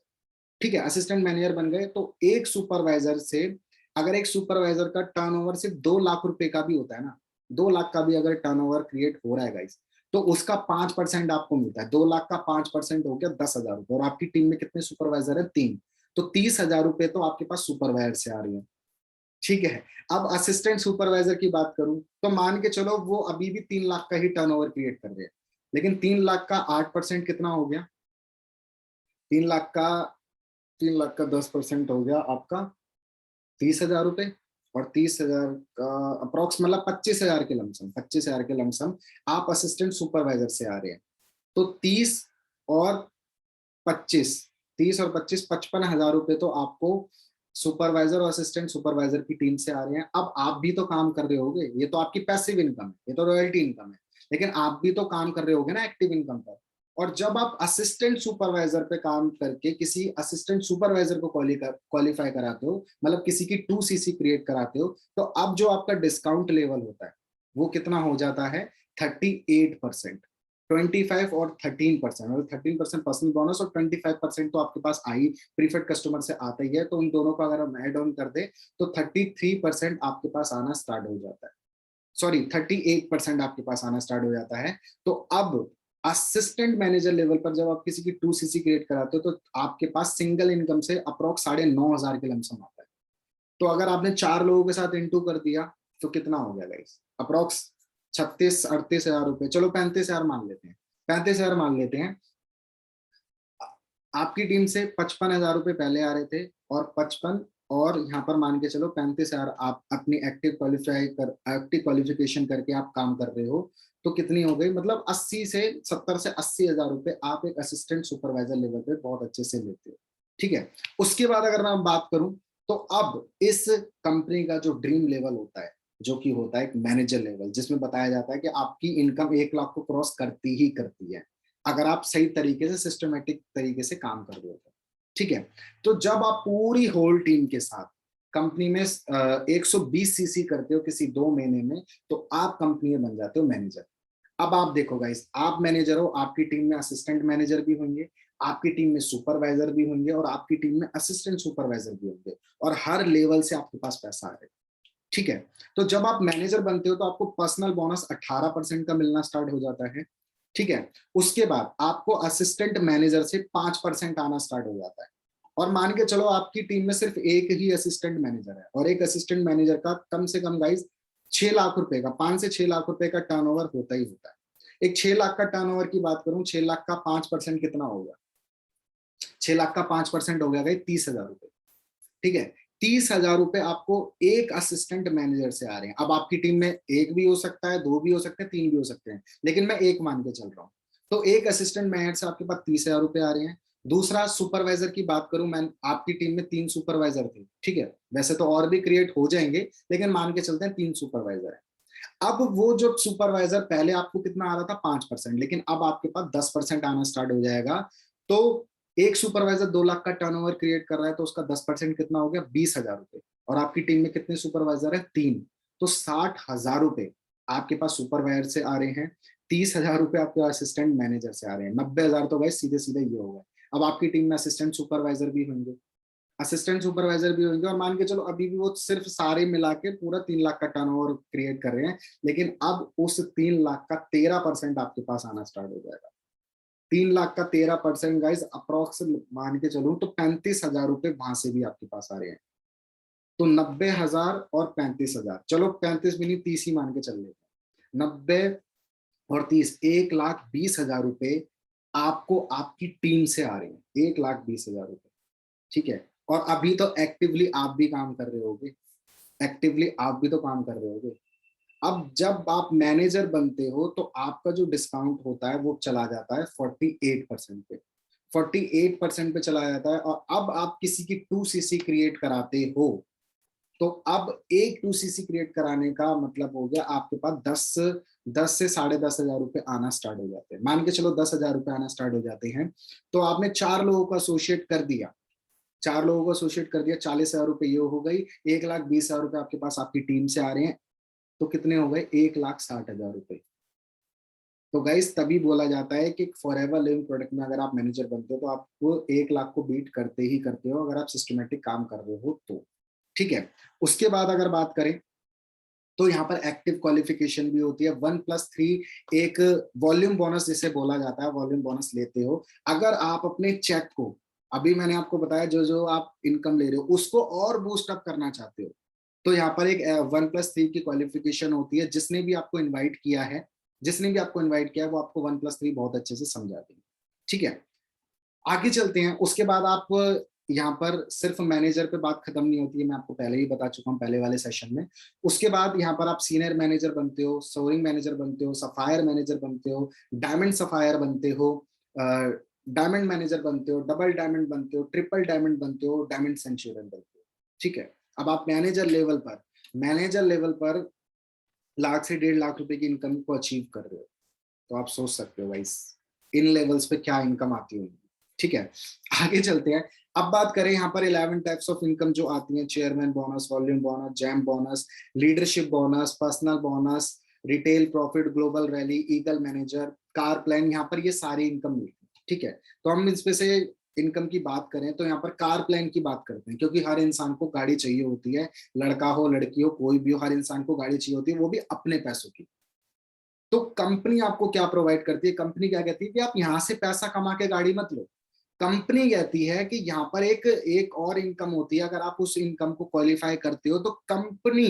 Speaker 1: ठीक है, असिस्टेंट मैनेजर बन गए, तो एक सुपरवाइजर से, अगर एक सुपरवाइजर का टर्नओवर सिर्फ 2 लाख रुपए का भी होता है ना, 2 लाख का भी अगर टर्नओवर क्रिएट हो रहा है गाइस, तो उसका 5% आपको मिलता है। 2 लाख का 5% हो गया 10,000 रुपए, और आपकी टीम में कितने सुपरवाइजर है, 3, तो 30,000 रुपए तो आपके पास सुपरवाइजर से आ रही है। ठीक है, अब असिस्टेंट सुपरवाइजर की बात करूं तो मान के चलो वो अभी भी 3 लाख का ही टर्नओवर क्रिएट कर रहे हैं, लेकिन 3 लाख का 8% कितना हो गया, 3 लाख का 3 लाख का 10% हो गया आपका 30,000 रुपए, और 30,000 का अप्रोक्स मतलब 25,000 के लमसम, 25,000 के लमसम आप असिस्टेंट सुपरवाइजर से आ रहे हैं। तो 30 और 25, 30 और 25, 55,000 रुपए तो आपको सुपरवाइजर और असिस्टेंट सुपरवाइजर की टीम से आ रहे हैं। अब आप भी तो काम कर रहे होगे, ये तो आपकी पैसिव इनकम है, ये तो रॉयल्टी इनकम है, लेकिन आप भी तो काम कर रहे होगे ना एक्टिव इनकम पर। और जब आप असिस्टेंट सुपरवाइजर पे काम करके किसी असिस्टेंट सुपरवाइजर को क्वालिफाई कराते हो, मतलब किसी की 2 सीसी क्रिएट कराते हो, तो अब जो आपका डिस्काउंट लेवल होता है वो कितना हो जाता है, 38%। 25 और 13%, मतलब 13% पर्सनल बोनस और 25% तो आपके पास आई प्रीफर्ड कस्टमर से आता ही है, तो उन दोनों का अगर हम ऐड ऑन कर दे तो 33% आपके पास आना स्टार्ट हो जाता है, सॉरी 38% आपके पास आना स्टार्ट हो जाता है। तो अब असिस्टेंट मैनेजर लेवल पर जब आप किसी की 2 सीसी क्रिएट कराते हो, तो आपके पास सिंगल इनकम से अप्रोक्स 9,500 के लमसम आता है। तो अगर आपने 4 लोगों के साथ इंटू कर दिया तो कितना हो गया गाइस, अप्रोक्स 36-38 हजार रुपए, चलो 35,000 मान लेते हैं, 35,000 मान लेते हैं। आपकी टीम से 55,000 रुपए पहले आ रहे थे, और 55, और यहाँ पर मान के चलो 35,000 आप अपनी एक्टिव क्वालिफिकेशन करके आप काम कर रहे हो, तो कितनी हो गई, मतलब 70 से 80,000 रुपए आप एक असिस्टेंट सुपरवाइजर लेवल पे बहुत अच्छे से लेते हो। ठीक है, उसके बाद अगर मैं बात करूं, तो अब इस कंपनी का जो ड्रीम लेवल होता है, जो कि होता है एक मैनेजर लेवल, जिसमें बताया जाता है कि आपकी इनकम 1 लाख को क्रॉस करती ही करती है अगर आप सही तरीके से सिस्टमेटिक तरीके से काम कर रहे हो। ठीक है, तो जब आप पूरी होल टीम के साथ कंपनी में 120 सीसी करते हो किसी 2 महीने में, तो आप कंपनी में बन जाते हो मैनेजर। अब आप देखो गाइस, आप मैनेजर हो, आपकी टीम में असिस्टेंट मैनेजर भी होंगे, आपकी टीम में सुपरवाइजर भी होंगे, और आपकी टीम में असिस्टेंट सुपरवाइजर भी होंगे, और हर लेवल से आपके पास पैसा आ रहा है। ठीक है, तो जब आप मैनेजर बनते हो तो आपको पर्सनल बोनस 18% का मिलना स्टार्ट हो जाता है। ठीक है, उसके बाद आपको असिस्टेंट मैनेजर से 5% आना स्टार्ट हो जाता है, और मान के चलो आपकी टीम में सिर्फ एक ही असिस्टेंट मैनेजर है, और एक असिस्टेंट मैनेजर का कम से कम गाइस 6 लाख रुपए का, 5 से 6 लाख रुपए का टर्नओवर होता ही होता है। एक 6 लाख का टर्नओवर की बात करूं, 6 लाख का 5% कितना होगा, 6 लाख का 5% हो गया भाई 30,000 रुपए। ठीक है, 30,000 रुपए आपको एक असिस्टेंट मैनेजर से आ रहे हैं। अब आपकी टीम में एक भी हो सकता है, 2 भी हो सकते हैं, 3 भी हो सकते हैं, लेकिन मैं एक मान के चल रहा हूँ। तो एक असिस्टेंट मैनेजर से आपके पास 30,000 रुपए आ रहे हैं। दूसरा, सुपरवाइजर की बात करूं, मैं आपकी टीम में 3 सुपरवाइजर थे। ठीक है, वैसे तो और भी क्रिएट हो जाएंगे, लेकिन मान के चलते हैं 3 सुपरवाइजर है। अब वो जो सुपरवाइजर, पहले आपको कितना आ रहा था, 5%, लेकिन अब आपके पास 10% आना स्टार्ट हो जाएगा। तो एक सुपरवाइजर 2 लाख का टर्नओवर क्रिएट कर रहा है, तो उसका 10% कितना हो गया, 20,000 रुपए। और आपकी टीम में कितने सुपरवाइजर है, 3, तो 60,000 रुपए आपके पास सुपरवाइजर से आ रहे हैं। 30,000 रुपए आपके असिस्टेंट मैनेजर से आ रहे हैं। 90,000 तो भाई सीधे सीधे ये हो गए। अब आपकी टीम में असिस्टेंट सुपरवाइजर भी होंगे, असिस्टेंट सुपरवाइजर भी होंगे, और मान के चलो अभी भी वो सिर्फ सारे मिला के पूरा 3 लाख का टर्नओवर क्रिएट कर रहे हैं, लेकिन अब उस 3 लाख का 13% आपके पास आना स्टार्ट हो जाएगा। 3 लाख का 13% गाइस अप्रोक्स मान के चलूं तो 35,000 रुपए वहां से भी आपके पास आ रहे हैं। तो 90,000 और 35,000, चलो 35 भी नहीं 30 ही मान के चल लेते हैं। 90 और 30, 1,20,000 रुपए आपको आपकी टीम से आ रहे हैं, 1,20,000 रुपए। ठीक है, और अभी तो एक्टिवली आप भी काम कर रहे होगे, एक्टिवली आप भी तो काम कर रहे होगे। अब जब आप मैनेजर बनते हो तो आपका जो डिस्काउंट होता है वो चला जाता है 48% पे, 48% पे चला जाता है। और अब आप किसी की 2cc क्रिएट कराते हो, तो अब एक 2cc क्रिएट कराने का मतलब हो गया आपके पास 10 से 10,500 रुपए आना स्टार्ट हो जाते हैं। मान के चलो 10,000 रुपए आना स्टार्ट हो जाते हैं, तो आपने 4 लोगों को एसोसिएट कर दिया, 4 लोगों को एसोसिएट कर दिया, 40,000 रुपए ये हो गई, 1,20,000 रुपए आपके पास आपकी टीम से आ रहे हैं, तो कितने हो गए 1,60,000 रुपए। तो गाइस तभी बोला जाता है कि फॉर एवर लिविंग प्रोडक्ट में अगर आप मैनेजर बनते हो तो आपको 1 लाख को बीट करते ही करते हो, अगर आप सिस्टमेटिक काम कर रहे हो तो। ठीक है, उसके बाद अगर बात करें तो यहाँ पर एक्टिव क्वालिफिकेशन भी होती है, 1+3 एक वॉल्यूम बोनस जिसे बोला जाता है, वॉल्यूम बोनस लेते हो अगर आप अपने चेक को, अभी मैंने आपको बताया जो जो आप इनकम ले रहे हो उसको और बूस्ट अप करना चाहते हो, तो यहाँ पर एक 1+3 की क्वालिफिकेशन होती है। जिसने भी आपको इन्वाइट किया है, जिसने भी आपको इन्वाइट किया है वो आपको 1+3 बहुत अच्छे से समझा देंगे। ठीक है, आगे चलते हैं। उसके बाद आप यहाँ पर सिर्फ मैनेजर पे बात खत्म नहीं होती है, मैं आपको पहले ही बता चुका हूँ पहले वाले सेशन में। उसके बाद यहाँ पर आप सीनियर मैनेजर बनते हो, सोरिंग मैनेजर बनते हो, सफायर मैनेजर बनते हो, डायमंड सफायर बनते हो, डायमंड मैनेजर बनते हो, डबल डायमंड बनते हो, ट्रिपल डायमंड बनते हो, डायमंड सेंचुरियन बनते हो। ठीक है, अब आप मैनेजर लेवल पर लाख से 1.5 लाख रुपए की इनकम को अचीव कर रहे हो, तो आप सोच सकते हो गाइस इन लेवल्स पे क्या इनकम आती होगी। ठीक है, आगे चलते हैं। अब बात करें यहाँ पर 11 टाइप्स ऑफ इनकम जो आती हैं, chairman bonus, volume bonus, jam bonus, leadership bonus, personal bonus, retail profit, global rally, eagle manager, car plan, यहाँ पर ये सारी इनकम मिलती है। ठीक है, तो हम इसमें से इनकम की बात करें तो यहाँ पर कार प्लान की बात करते हैं, क्योंकि हर इंसान को गाड़ी चाहिए होती है, लड़का हो लड़की हो कोई भी हो, हर इंसान को गाड़ी चाहिए होती है, वो भी अपने पैसों की। तो कंपनी आपको क्या प्रोवाइड करती है, कंपनी क्या कहती है कि आप यहां से पैसा कमा के गाड़ी मत लो, कंपनी कहती है कि यहाँ पर एक एक और इनकम होती है, अगर आप उस इनकम को क्वालिफाई करते हो तो कंपनी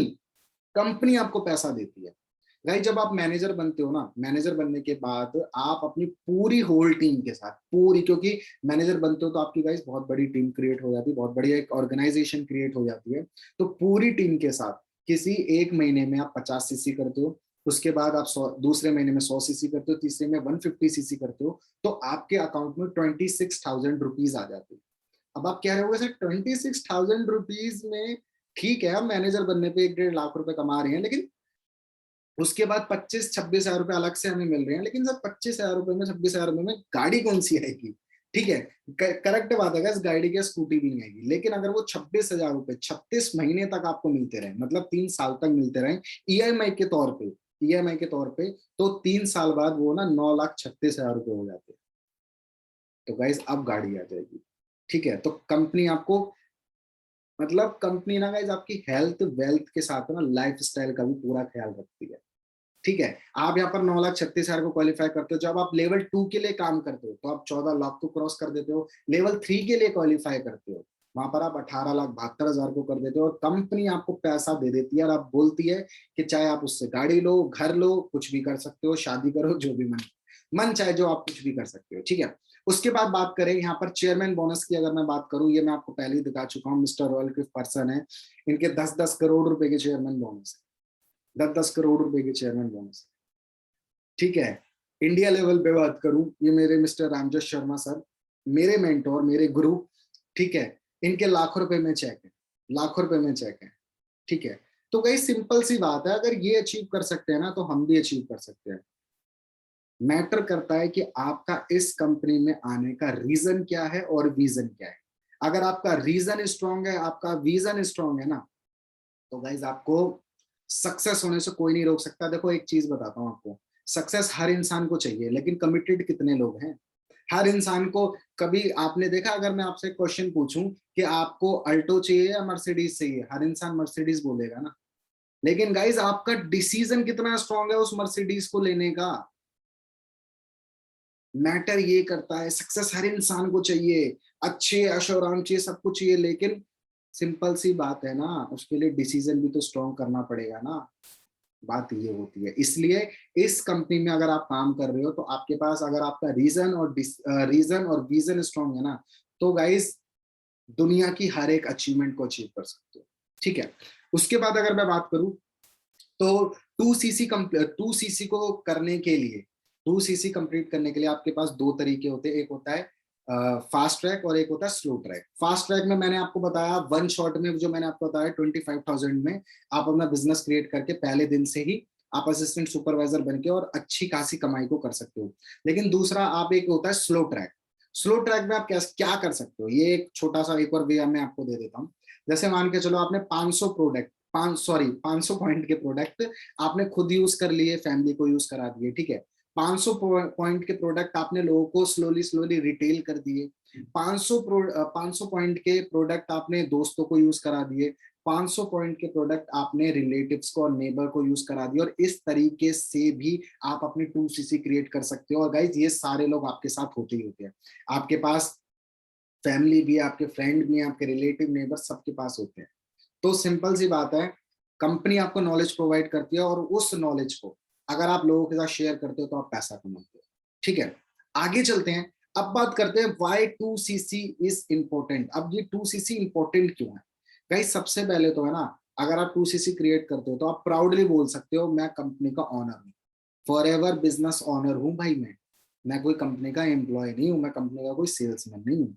Speaker 1: कंपनी आपको पैसा देती है। भाई जब आप मैनेजर बनते हो ना, मैनेजर बनने के बाद आप अपनी पूरी होल टीम के साथ, पूरी, क्योंकि मैनेजर बनते हो तो आपकी गाइस बहुत बड़ी टीम क्रिएट हो जाती है, बहुत बड़ी एक ऑर्गेनाइजेशन क्रिएट हो जाती है। तो पूरी टीम के साथ किसी एक महीने में आप 50 cc करते हो, उसके बाद आप दूसरे महीने में 100 cc करते हो, तीसरे में 150 cc करते हो, तो आपके अकाउंट में 26,000 रुपीज आ जाते हैं। अब आप कह रहे हो सर 26,000 रुपीज में ठीक है, हम मैनेजर बनने पे 1.5 लाख रुपए कमा रहे हैं, लेकिन उसके बाद 25-26 हजार रुपए अलग से हमें मिल रहे हैं, लेकिन सर 25,000 रुपए में 26,000 रुपए में गाड़ी कौन सी आएगी। ठीक है, करेक्ट बात है, गाड़ी की स्कूटी भी नहीं आएगी, लेकिन अगर वो 26,000 रुपए 36 महीने तक आपको मिलते रहे, मतलब 3 साल तक मिलते रहे ईएमआई के तौर पे, ईएमआई के तौर पे, तो 3 साल बाद वो ना 9,36,000 रुपए हो जाते हैं। तो गाइस अब गाड़ी आ जाएगी। ठीक है, तो कंपनी आपको, मतलब कंपनी ना गाइस आपकी हेल्थ वेल्थ के साथ ना लाइफ स्टाइल का भी पूरा ख्याल रखती है। ठीक है, आप यहाँ पर 9,36,000 को क्वालिफाई करते हो, जब आप लेवल 2 के लिए काम करते हो तो आप 14 लाख को क्रॉस कर देते हो, लेवल 3 के लिए क्वालिफाई करते हो वहां पर आप 18,72,000 को कर देते हो, और कंपनी आपको पैसा दे देती है, और आप बोलती है कि चाहे आप उससे गाड़ी लो, घर लो, कुछ भी कर सकते हो, शादी करो, जो भी मन मन चाहे जो आप कुछ भी कर सकते हो। ठीक है, उसके बाद बात करें यहाँ पर चेयरमैन बोनस की, अगर मैं बात करूं, ये मैं आपको पहले ही दिखा चुका हूँ, मिस्टर रॉयल क्लिफ पर्सन है, इनके 10-10 करोड़ रुपए के चेयरमैन बोनस है, 10-10 करोड़ रुपए के चेयरमैन बोनस। ठीक है, इंडिया लेवल पे बात करूं, ये मेरे मिस्टर रामजोश शर्मा सर, मेरे मेंटोर, मेरे गुरु। ठीक है, इनके लाखों रुपए में चेक है, लाखों रुपए में चेक है। ठीक है, तो कई सिंपल सी बात है, अगर ये अचीव कर सकते हैं ना तो हम भी अचीव कर सकते हैं। मैटर करता है कि आपका इस कंपनी में आने का रीजन क्या है और विजन क्या है। अगर आपका रीजन स्ट्रांग है, आपका विजन स्ट्रांग है ना, तो गाइज आपको सक्सेस होने से कोई नहीं रोक सकता। देखो एक चीज बताता हूँ आपको, सक्सेस हर इंसान को चाहिए, लेकिन कमिटेड कितने लोग हैं। हर इंसान को, कभी आपने देखा, अगर मैं आपसे क्वेश्चन पूछूं कि आपको अल्टो चाहिए या मर्सिडीज चाहिए, हर इंसान मर्सिडीज बोलेगा ना। लेकिन गाइज आपका डिसीजन कितना स्ट्रांग है उस मर्सिडीज को लेने का, मैटर ये करता है। सक्सेस हर इंसान को चाहिए, अच्छे अशोराम चाहिए, सब कुछ चाहिए, लेकिन सिंपल सी बात है ना, उसके लिए डिसीजन भी तो स्ट्रांग करना पड़ेगा ना। बात ये होती है। इसलिए इस कंपनी में अगर आप काम कर रहे हो तो आपके पास, अगर आपका रीजन और विजन स्ट्रांग है ना, तो गाइस दुनिया की हर एक अचीवमेंट को अचीव कर सकते हो। ठीक है। उसके बाद अगर मैं बात करूं तो 2cc को करने के लिए, 2cc कंप्लीट करने के लिए आपके पास दो तरीके होते हैं। एक होता है फास्ट ट्रैक और एक होता है स्लो ट्रैक। फास्ट ट्रैक में मैंने आपको बताया वन शॉट में, जो मैंने आपको बताया 25,000 में आप अपना बिजनेस क्रिएट करके पहले दिन से ही आप असिस्टेंट सुपरवाइजर बनके और अच्छी खासी कमाई को कर सकते हो। लेकिन दूसरा आप, एक होता है स्लो ट्रैक। स्लो ट्रैक में आप क्या कर सकते हो, ये एक छोटा सा एक और वे मैं आपको दे देता हूँ। जैसे मान के चलो आपने 500 पॉइंट के प्रोडक्ट आपने खुद यूज कर लिए, फैमिली को यूज करा दिए, ठीक है। 500 पॉइंट के प्रोडक्ट आपने लोगों को स्लोली स्लोली रिटेल कर दिए। 500 पॉइंट के प्रोडक्ट आपने दोस्तों को यूज करा दिए। 500 पॉइंट के प्रोडक्ट आपने रिलेटिव्स को और नेबर को यूज करा दिए। और इस तरीके से भी आप अपनी 2cc क्रिएट कर सकते हो। और गाइज ये सारे लोग आपके साथ होते ही होते हैं। आपके पास फैमिली भी, आपके फ्रेंड भी, आपके रिलेटिव, नेबर सबके पास होते हैं। तो सिंपल सी बात है, कंपनी आपको नॉलेज प्रोवाइड करती है और उस नॉलेज को अगर आप लोगों के साथ शेयर करते हो तो आप पैसा कमाते हो। ठीक है, आगे चलते हैं। अब बात करते हैं व्हाई 2cc इज इंपॉर्टेंट। अब ये 2cc इंपॉर्टेंट क्यों है गाइस? सबसे पहले तो है ना, अगर आप 2cc क्रिएट करते हो तो आप प्राउडली बोल सकते हो मैं कंपनी का ऑनर हूँ, फॉर एवर बिजनेस ऑनर हूँ भाई। मैं कोई कंपनी का एम्प्लॉय नहीं हूँ, मैं कंपनी का कोई सेल्समैन नहीं हूँ।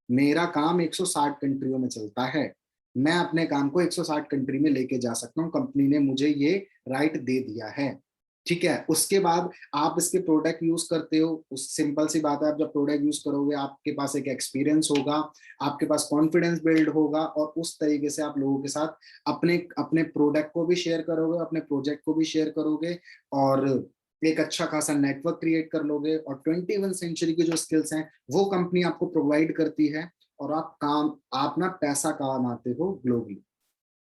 Speaker 1: मेरा काम 160 कंट्रियों में चलता है। मैं अपने काम को 160 कंट्री में लेके जा सकता हूँ, कंपनी ने मुझे ये राइट दे दिया है। ठीक है। उसके बाद आप इसके प्रोडक्ट यूज करते हो, उस सिंपल सी बात है, आप जब प्रोडक्ट यूज करोगे आपके पास एक एक्सपीरियंस होगा, आपके पास कॉन्फिडेंस बिल्ड होगा, और उस तरीके से आप लोगों के साथ अपने अपने प्रोडक्ट को भी शेयर करोगे, अपने प्रोजेक्ट को भी शेयर करोगे, और एक अच्छा खासा नेटवर्क क्रिएट कर लोगे। और 21 सेंचुरी की जो स्किल्स हैं वो कंपनी आपको प्रोवाइड करती है। और आप ना पैसा कमाते हो ग्लोबली,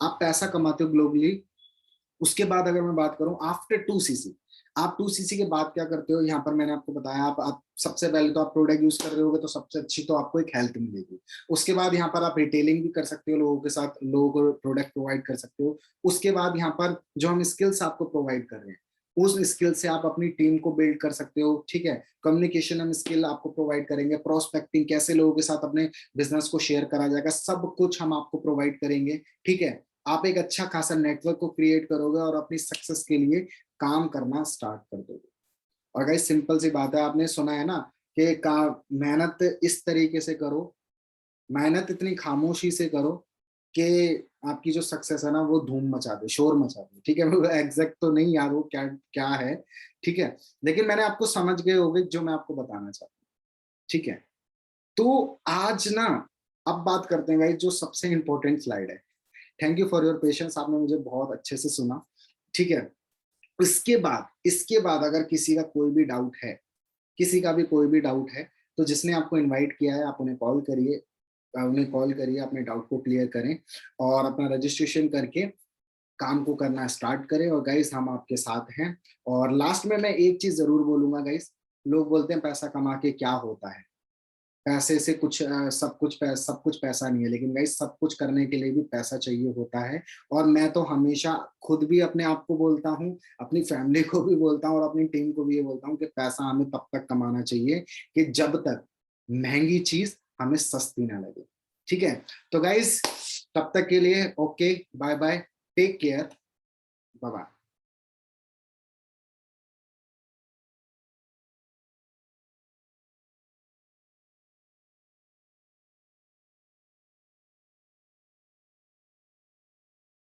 Speaker 1: आप पैसा कमाते हो ग्लोबली। उसके बाद अगर मैं बात करूं आफ्टर 2cc, आप 2cc के बाद क्या करते हो, यहाँ पर मैंने आपको बताया, आप सबसे पहले तो आप प्रोडक्ट यूज कर रहे होगे तो सबसे अच्छी तो आपको एक हेल्थ मिलेगी। उसके बाद यहाँ पर आप रिटेलिंग भी कर सकते हो, लोगों के साथ लोगों को प्रोडक्ट प्रोवाइड कर सकते हो। उसके बाद यहाँ पर जो हम स्किल्स आपको प्रोवाइड कर रहे हैं, उस स्किल से आप अपनी टीम को बिल्ड कर सकते हो। ठीक है। कम्युनिकेशन हम स्किल आपको प्रोवाइड करेंगे, प्रोस्पेक्टिंग कैसे लोगों के साथ अपने बिजनेस को शेयर करा जाएगा, सब कुछ हम आपको प्रोवाइड करेंगे। ठीक है। आप एक अच्छा खासा नेटवर्क को क्रिएट करोगे और अपनी सक्सेस के लिए काम करना स्टार्ट कर दोगे। और गाइस सिंपल सी बात है, आपने सुना है ना कि मेहनत इस तरीके से करो, मेहनत इतनी खामोशी से करो कि आपकी जो सक्सेस है ना वो धूम मचा दे, शोर मचा दे। ठीक है। मुझे एग्जैक्ट तो नहीं याद वो क्या क्या है। ठीक है। लेकिन मैंने आपको समझ गए होंगे जो मैं आपको बताना चाहता हूँ। ठीक है। तो आज ना, अब बात करते हैं गाइस जो सबसे इंपॉर्टेंट स्लाइड है। Thank you for your patience, आपने मुझे बहुत अच्छे से सुना। ठीक है। इसके बाद अगर किसी का कोई भी डाउट है, किसी का भी कोई भी डाउट है, तो जिसने आपको इनवाइट किया है आप उन्हें कॉल करिए, अपने डाउट को क्लियर करें और अपना रजिस्ट्रेशन करके काम को करना स्टार्ट करें। और गाइस हम आपके साथ हैं। और लास्ट में मैं एक चीज जरूर बोलूंगा गाइस, लोग बोलते हैं पैसा कमा के क्या होता है, पैसे से कुछ सब कुछ पैसा नहीं है। लेकिन गाइस सब कुछ करने के लिए भी पैसा चाहिए होता है। और मैं तो हमेशा खुद भी अपने आप को बोलता हूँ, अपनी फैमिली को भी बोलता हूँ और अपनी टीम को भी ये बोलता हूँ कि पैसा हमें तब तक कमाना चाहिए कि जब तक महंगी चीज हमें सस्ती ना लगे। ठीक है। तो गाइस तब तक के लिए okay, bye bye, take care, bye bye.